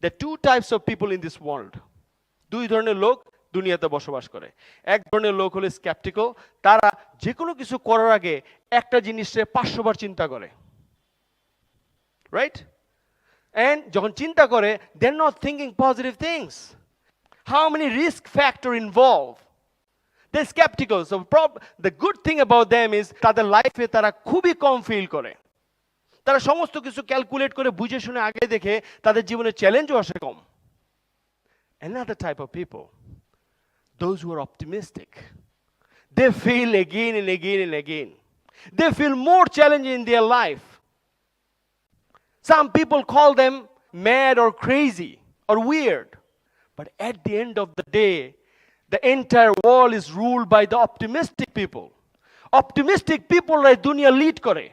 There are two types of people in this world. দুই ধরনের লোক দুনিয়াতে বসবাস করে। এক ধরনের লোক হলো স্কেপটিক্যাল, তারা যে কোনো কিছু করার আগে একটা জিনিসে 500 বার চিন্তা করে, রাইট? এন্ড যখন চিন্তা করে, they are not thinking positive things. How many risk factor involve? They sceptical. So the good thing about them is তাদের লাইফে তারা খুবই কম ফিল করে। তারা সমস্ত কিছু ক্যালকুলেট করে বুঝে শুনে আগে দেখে, তাদের জীবনে চ্যালেঞ্জও আসে কম। Another type of people, those who are optimistic. They feel again and again and again. They feel more challenge in their life. Some people call them mad or crazy or weird. But at the end of the day, the entire world is ruled by the optimistic people. Optimistic people like dunia lead করে।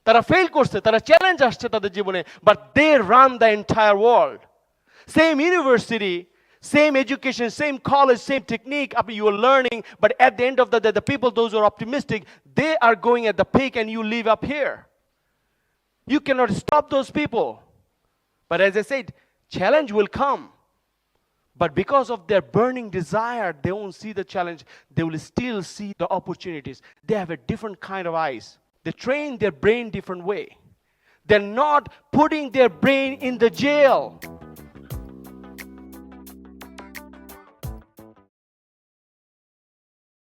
তারা fail করছে, তারা challenge আসছে তাদের জীবনে, but they run the entire world. Same university, same education, same college, same technique you are learning, but at the end of the day, the people, those who are optimistic, they are going at the peak and you live up here. You cannot stop those people. But as I said, challenge will come. But because of their burning desire, they won't see the challenge. They will still see the opportunities. They have a different kind of eyes. They train their brain different way. They're not putting their brain in the jail.